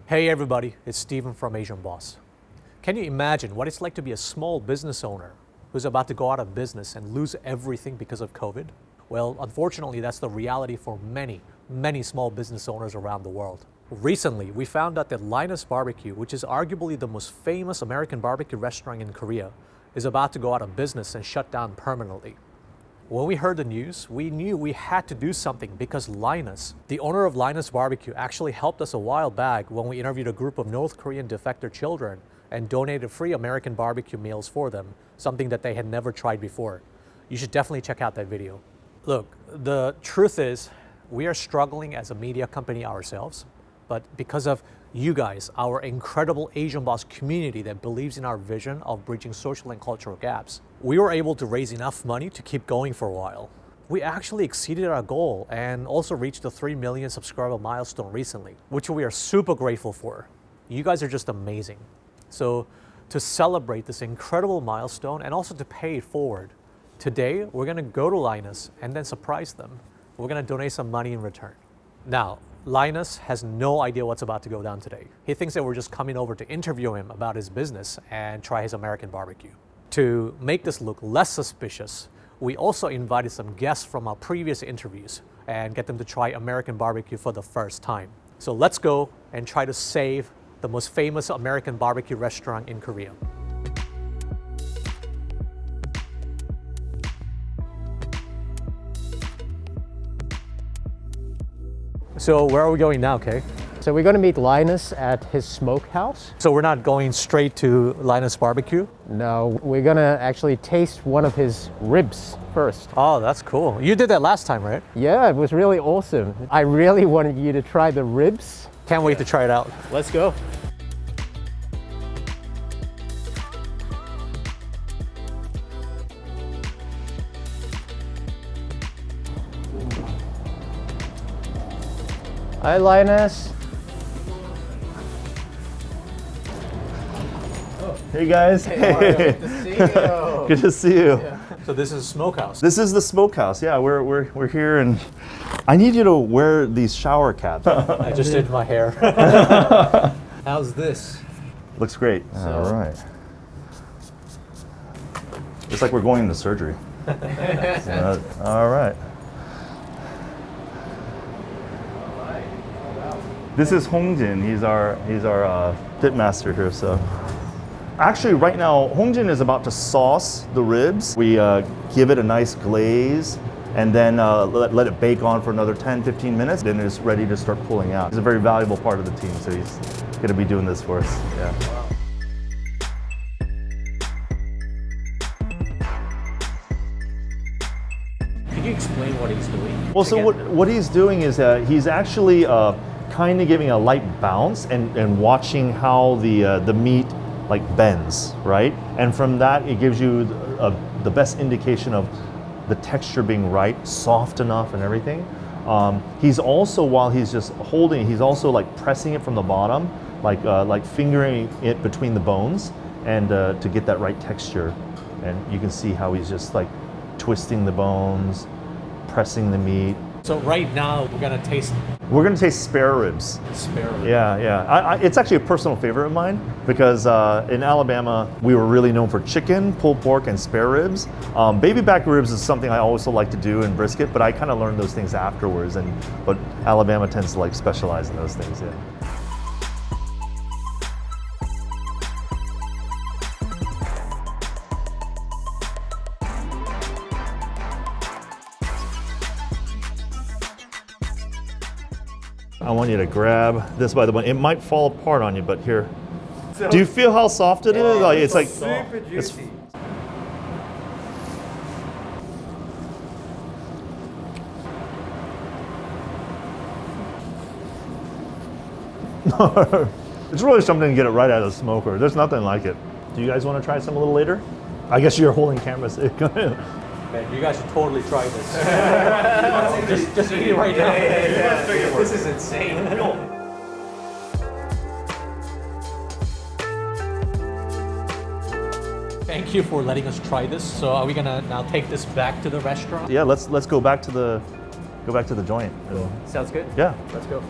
Hey everybody, it's Steven from Asian Boss. Can you imagine what it's like to be a small business owner who's about to go out of business and lose everything because of COVID? Well, unfortunately, that's the reality for many small business owners around the world. Recently, we found out that Linus BBQ, which is arguably the most famous American barbecue restaurant in Korea, is about to go out of business and shut down permanently. When we heard the news, we knew we had to do something because Linus, the owner of Linus BBQ, actually helped us a while back when we interviewed a group of North Korean defector children and donated free American barbecue meals for them, something that they had never tried before. You should definitely check out that video. Look, the truth is, we are struggling as a media company ourselves, but because of you guys, our incredible Asian Boss community that believes in our vision of bridging social and cultural gaps, we were able to raise enough money to keep going for a while. We actually exceeded our goal and also reached the 3 million subscriber milestone recently, which we are super grateful for. You guys are just amazing. So to celebrate this incredible milestone and also to pay it forward, today we're gonna go to Linus and then surprise them. We're gonna donate some money in return. Now, Linus has no idea what's about to go down today. He thinks that we're just coming over to interview him about his business and try his American barbecue. To make this look less suspicious, we also invited some guests from our previous interviews and get them to try American barbecue for the first time. So let's go and try to save the most famous American barbecue restaurant in Korea. So where are we going now, Kay? So we're going to meet Linus at his smokehouse. So we're not going straight to Linus BBQ? No, we're going to actually taste one of his ribs first. Oh, that's cool. You did that last time, right? Yeah, it was really awesome. I really wanted you to try the ribs. Can't wait to try it out. Let's go. Hi, Linus. Hey guys. Hey. Good to see you. Good to see you. Yeah. So this is Smokehouse. This is the smokehouse. Yeah, we're here, and I need you to wear these shower caps. I just did my hair. How's this? Looks great. All right. It's like we're going into surgery. All right. This is Hongjin. He's our pit master here. So, actually, right now, Hongjin is about to sauce the ribs. We give it a nice glaze, and then let it bake on for another 10-15 minutes. Then it's ready to start pulling out. He's a very valuable part of the team, so he's going to be doing this for us. Yeah. Can you explain what he's doing? Well, so what he's doing is he's actually kind of giving a light bounce and watching how the meat like bends, right? And from that, it gives you the best indication of the texture being right, soft enough and everything. He's also, while he's just holding, he's also like pressing it from the bottom, like fingering it between the bones, and to get that right texture. And you can see how he's just like twisting the bones, pressing the meat. So right now we're gonna taste spare ribs. spare rib. Yeah. It's actually a personal favorite of mine because in Alabama we were really known for chicken, pulled pork, and spare ribs. Baby back ribs is something I also like to do in brisket, but I kind of learned those things afterwards. But Alabama tends to like specialize in those things. Yeah. I want you to grab this by the bun. It might fall apart on you, but here. Do you feel how soft it is? Like, it's like super juicy. It's really something to get it right out of the smoker. There's nothing like it. Do you guys want to try some a little later? I guess you're holding cameras. Man, you guys should totally try this. just eat it right now. Yeah. This is insane. Thank you for letting us try this. So are we gonna now take this back to the restaurant? Yeah, let's go back to the joint. Sounds good. Yeah. Let's go.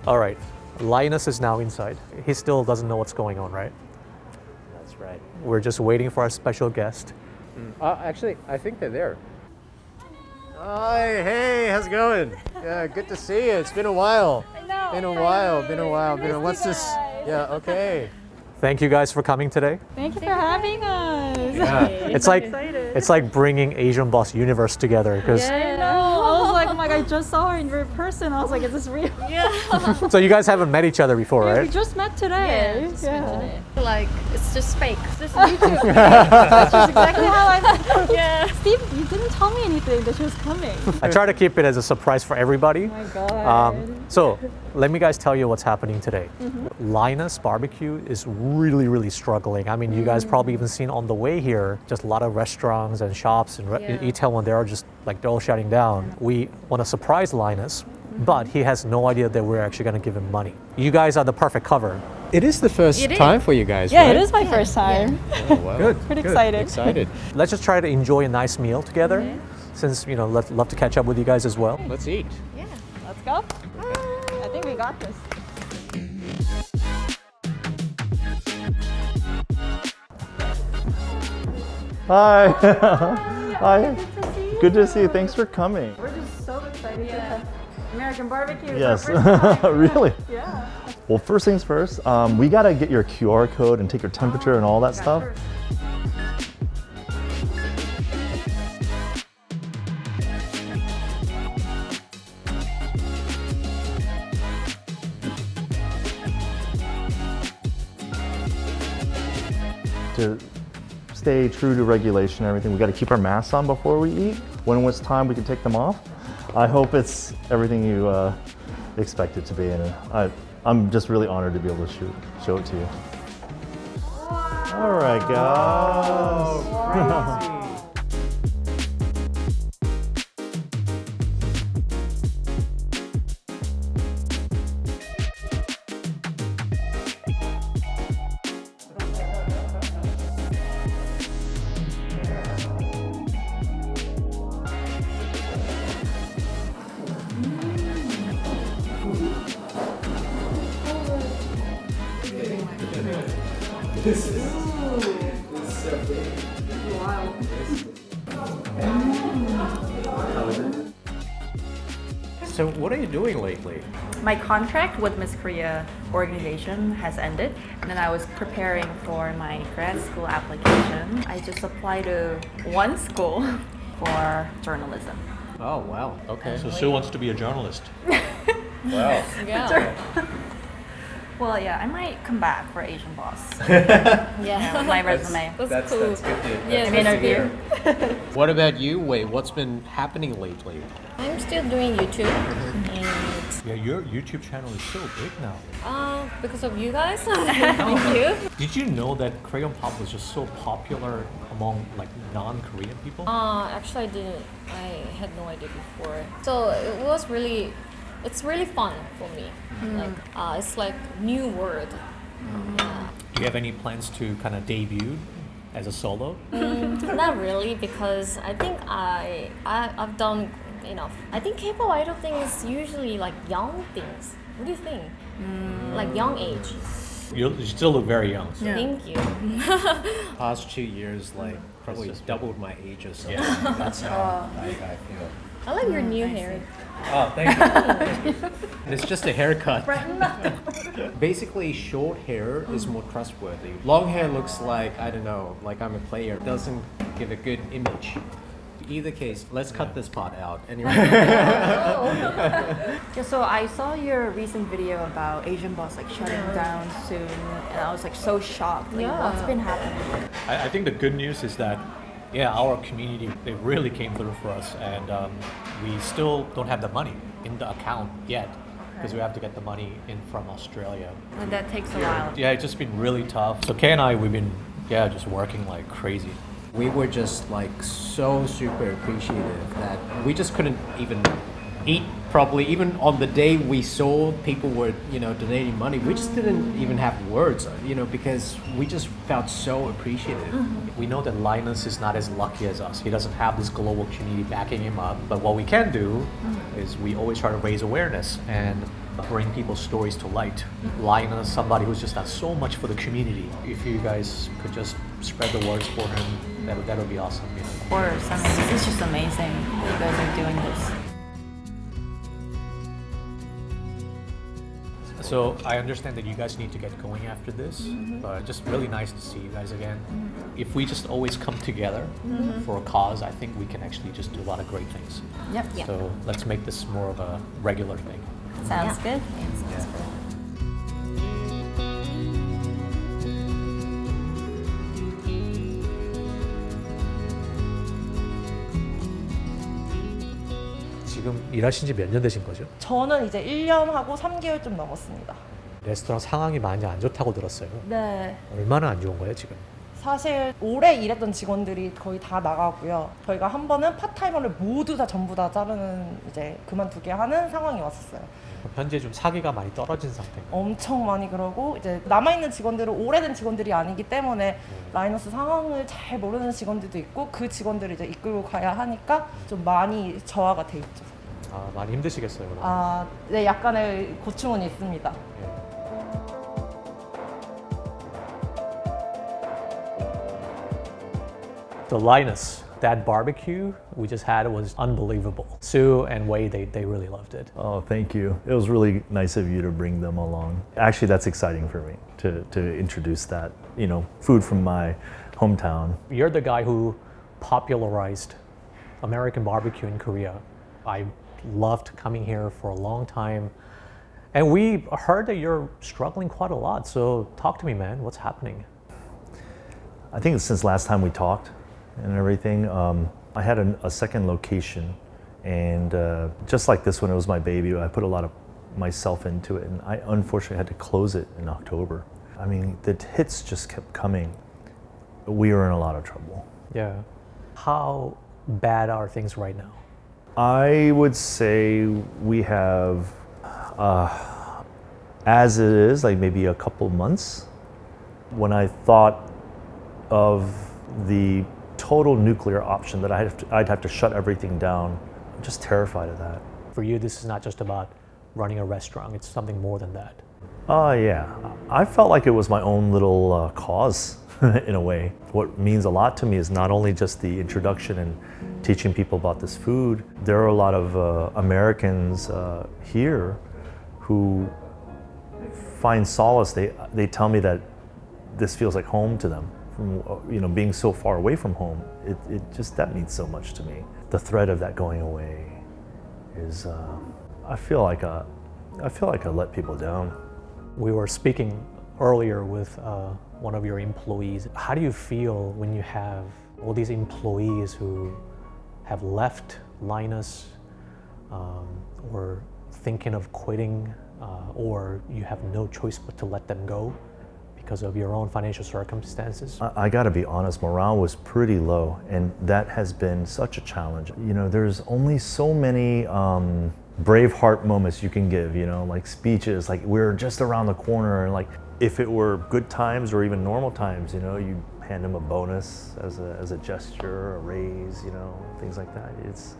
All right, Linus is now inside. He still doesn't know what's going on, right? That's right. We're just waiting for our special guest. Actually, I think they're there. Hi, hey, how's it going? Yeah, good to see you. It's been a while. I know. Been a while. What's this? Yeah, okay. Thank you guys for coming today. Thank you for having us. It's like bringing Asian Boss Universe together because I know. I was like, oh my god, I just saw her in real person. I was like, is this real? Yeah. so you guys haven't met each other before, We right? just met today. Yeah, just met today. Like, it's just fake. It's just YouTube. That's just exactly how I. Yeah. Steve, you didn't tell me anything that she was coming. I try to keep it as a surprise for everybody. Oh my god. So let me guys tell you what's happening today. Linus Barbecue is really struggling. I mean, you guys probably even seen on the way here, just a lot of restaurants and shops and Itaewon, they're just like they're all shutting down. We want to surprise Linus, but he has no idea that we're actually going to give him money. You guys are the perfect cover. It is the first It is. time for you guys, Yeah, right? it is my first time. Oh, wow. Good. Pretty excited. Excited. Let's just try to enjoy a nice meal together, since love to catch up with you guys as well. Let's eat. Yeah. Let's go. I think we got this. Hi. Hi. Good to see you. Good to see you. Thanks for coming. We're just so excited to have American barbecue. It's Yes. our first time. Really? Yeah. Well, first things first, we gotta get your QR code and take your temperature and all that stuff. Sure. To stay true to regulation and everything, we gotta keep our masks on before we eat. When it's time, we can take them off. I hope it's everything you expect it to be, and I'm just really honored to be able to show it to you. All right, guys. So what are you doing lately? My contract with Miss Korea organization has ended, and then I was preparing for my grad school application. I just applied to one school for journalism. Oh, wow. Okay. So Sue wants to be a journalist. Wow. Yeah. Well, yeah, I might come back for Asian Boss. Yeah. With my resume. That's good to Yeah, Interview. What about you, Wei? What's been happening lately? I'm still doing YouTube, and Yeah, your YouTube channel is so big now. because of you guys, thank you. Did you know that Crayon Pop was just so popular among like non-Korean people? Actually, I didn't. I had no idea before. So it's really fun for me. Like it's like new word. Yeah. Do you have any plans to kind of debut as a solo? Not really, because I think I've done enough. I think K-pop idol thing is usually like young things. What do you think? Like young age. You still look very young. So. Thank you. Past 2 years, like probably doubled my age or so. Yeah. That's how I feel. I like your new hair. Oh, thank you. It's just a haircut. Basically, short hair is more trustworthy. Long hair looks like, I don't know, like I'm a player. It doesn't give a good image. Either case, let's cut this part out. Anyway. Yeah, so I saw your recent video about Asian Boss like shutting down soon, and I was like so shocked. Like, what's been happening? I think the good news is that, yeah, our community, they really came through for us, and we still don't have the money in the account yet, because we have to get the money in from Australia. And that takes a while. Yeah, it's just been really tough. So Kay and I, we've been, just working like crazy. We were just like so super appreciative that we just couldn't even eat properly. Even on the day we saw people were, donating money, we just didn't even have words, because we just felt so appreciative. We know that Linus is not as lucky as us. He doesn't have this global community backing him up. But what we can do is we always try to raise awareness. And bring people's stories to light. Lionel is somebody who's just done so much for the community. If you guys could just spread the words for him, that would be awesome. You know? Of course, I mean, this is just amazing that you guys are doing this. So I understand that you guys need to get going after this, but just really nice to see you guys again. If we just always come together for a cause, I think we can actually just do a lot of great things. Yep. Yeah. So let's make this more of a regular thing. Sounds good. Sounds good. 지금 일하신 지 몇 년 되신 거죠? 저는 이제 1년하고 3개월 좀 넘었습니다. 레스토랑 상황이 많이 안 좋다고 들었어요. 네. 얼마나 안 좋은 거예요, 지금? 사실 오래 일했던 직원들이 거의 다 나가고요. 저희가 한 번은 파타이머를 모두 다 전부 다 자르는 이제 그만두게 하는 상황이 왔었어요. 현재 좀 사기가 많이 떨어진 상태인가요? 엄청 많이 그러고 이제 남아있는 직원들은 오래된 직원들이 아니기 때문에 라이너스 상황을 잘 모르는 직원들도 있고 그 직원들을 이제 이끌고 가야 하니까 좀 많이 저하가 돼 있죠. 아, 많이 힘드시겠어요, 그럼? 아, 네, 약간의 고충은 있습니다. The Linus, that barbecue we just had was unbelievable. Sue and Wade, they really loved it. Oh, thank you. It was really nice of you to bring them along. Actually, that's exciting for me to introduce that, food from my hometown. You're the guy who popularized American barbecue in Korea. I loved coming here for a long time. And we heard that you're struggling quite a lot. So talk to me, man. What's happening? I think since last time we talked and everything, I had a second location. And just like this one, it was my baby. I put a lot of myself into it. And I unfortunately had to close it in October. I mean, the hits just kept coming. We were in a lot of trouble. Yeah. How bad are things right now? I would say we have, as it is, like maybe a couple months. When I thought of the total nuclear option that I'd have to shut everything down, I'm just terrified of that. For you, this is not just about running a restaurant. It's something more than that. Yeah. I felt like it was my own little cause in a way. What means a lot to me is not only just the introduction and teaching people about this food. There are a lot of Americans here who find solace. They tell me that this feels like home to them. From being so far away from home, it just that means so much to me. The threat of that going away is I feel like I let people down. We were speaking earlier with one of your employees. How do you feel when you have all these employees who have left Linus or thinking of quitting, or you have no choice but to let them go because of your own financial circumstances? I gotta be honest, morale was pretty low, and that has been such a challenge. There's only so many Braveheart moments you can give, like speeches, like we're just around the corner, and like if it were good times or even normal times, you hand them a bonus as a gesture, a raise, things like that. It's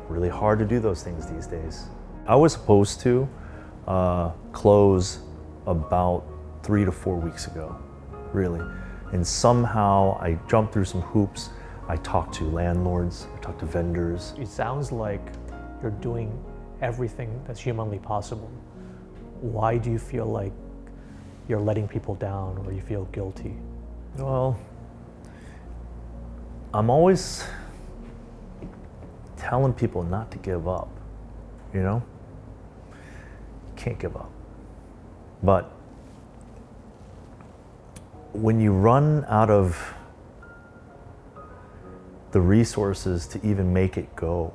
really hard to do those things these days. I was supposed to close about 3 to 4 weeks ago, really. And somehow I jumped through some hoops. I talked to landlords, I talked to vendors. It sounds like you're doing everything that's humanly possible. Why do you feel like you're letting people down or you feel guilty? Well, I'm always telling people not to give up, Can't give up. But when you run out of the resources to even make it go,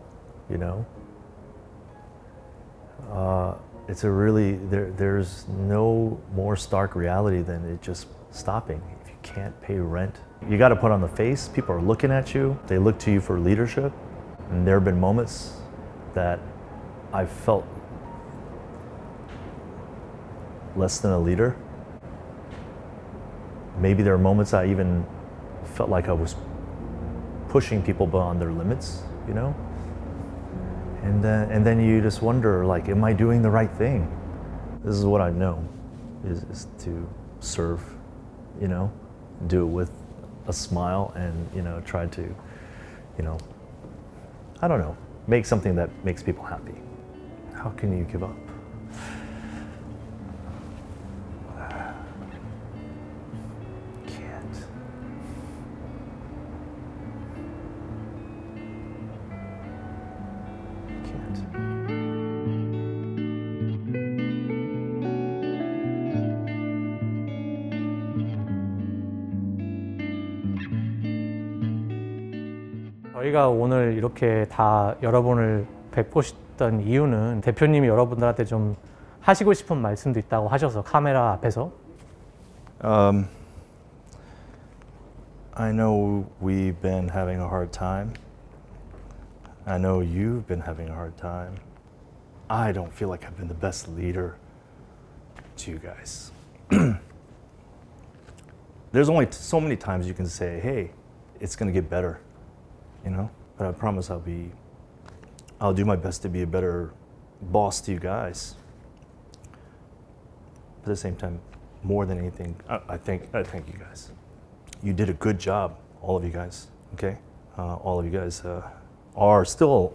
it's there's no more stark reality than it just stopping. If you can't pay rent, you got to put on the face. People are looking at you. They look to you for leadership. And there have been moments that I've felt less than a leader. Maybe there are moments I even felt like I was pushing people beyond their limits, And then you just wonder, like, am I doing the right thing? This is what I know, is to serve, you know, do it with a smile and, you know, try to, you know, I don't know, make something that makes people happy. How can you give up? Can't. Can't. 저희가 오늘 이렇게 다 여러분을 뵙고 싶던 이유는 대표님이 여러분들한테 좀 하시고 싶은 말씀도 있다고 하셔서 카메라 앞에서 I know we've been having a hard time. I know you've been having a hard time. I don't feel like I've been the best leader to you guys. There's only so many times you can say, hey, it's gonna get better, you know? But I promise I'll do my best to be a better boss to you guys. But at the same time, more than anything, I thank you guys. You did a good job, all of you guys, okay? All of you guys are still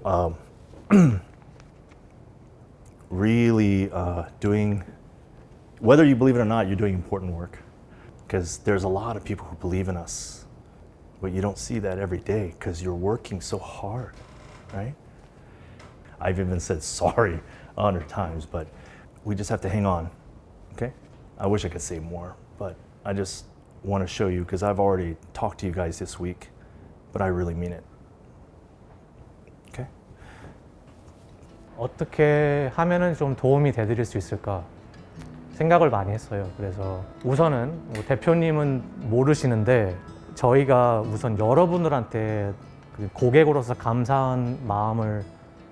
really doing, whether you believe it or not, you're doing important work. Because there's a lot of people who believe in us, but you don't see that every day because you're working so hard, right? I've even said sorry 100 times, but we just have to hang on, okay? I wish I could say more, but I just want to show you, because I've already talked to you guys this week, but I really mean it. Okay? 어떻게 하면은 좀 도움이 되드릴 수 있을까 생각을 많이 했어요. 그래서 우선은 뭐 대표님은 모르시는데 저희가 우선 여러분들한테 그 고객으로서 감사한 마음을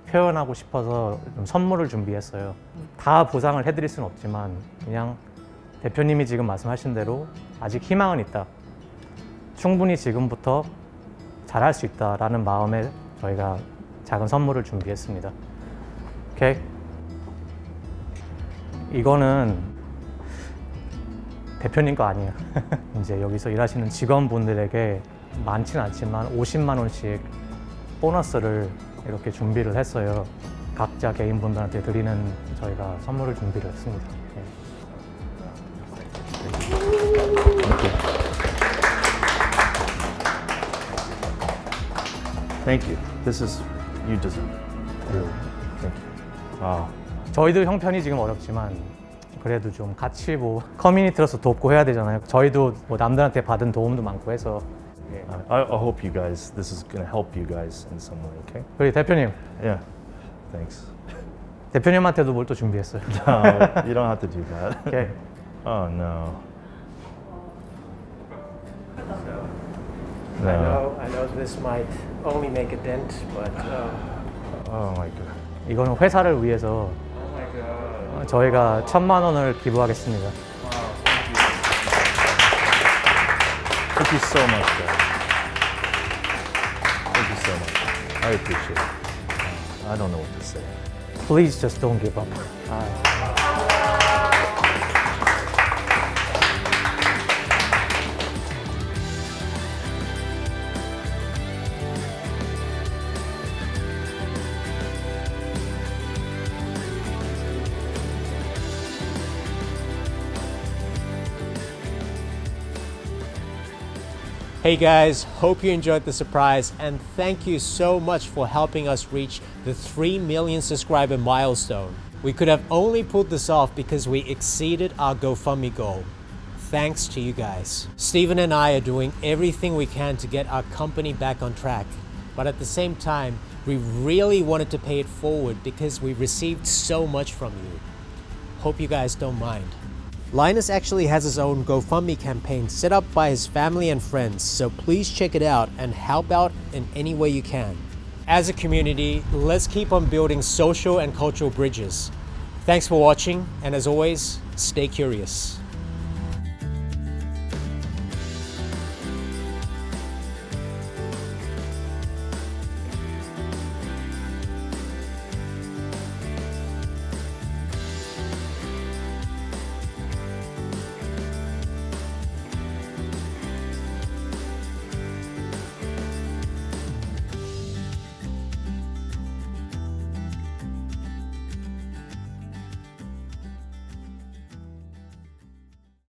표현하고 싶어서 좀 선물을 준비했어요. 다 보상을 해드릴 수는 없지만 그냥 대표님이 지금 말씀하신 대로 아직 희망은 있다. 충분히 지금부터 잘할 수 있다라는 마음에 저희가 작은 선물을 준비했습니다. 오케이? 이거는 대표님 거 아니에요. 이제 여기서 일하시는 직원분들에게 많지는 않지만 50만 원씩 보너스를 이렇게 준비를 했어요. 각자 개인분들한테 드리는 저희가 선물을 준비를 했습니다. 네. Thank you. This is, you deserve it. Really. Thank you. Wow. 저희도 형편이 지금 어렵지만 그래도 좀 같이 뭐 커뮤니티로서 돕고 해야 되잖아요. 저희도 뭐 남들한테 받은 도움도 많고 해서. 예. I hope you guys, this is going to help you guys in some way, okay? 그리고 대표님, Yeah. Thanks. 대표님한테도 뭘 또 준비했어요. No, you don't have to do that. 오케이. Oh, no. I know this might only make a dent, but Oh my God. 이거는 회사를 위해서 저희가 1,000만 원을 기부하겠습니다. Thank you so much, guys. Thank you so much. I appreciate it. I don't know what to say. Please just don't give up. Hey guys, hope you enjoyed the surprise and thank you so much for helping us reach the 3 million subscriber milestone. We could have only pulled this off because we exceeded our GoFundMe goal. Thanks to you guys. Steven and I are doing everything we can to get our company back on track. But at the same time, we really wanted to pay it forward because we received so much from you. Hope you guys don't mind. Linus actually has his own GoFundMe campaign set up by his family and friends, so please check it out and help out in any way you can. As a community, let's keep on building social and cultural bridges. Thanks for watching, and as always, stay curious.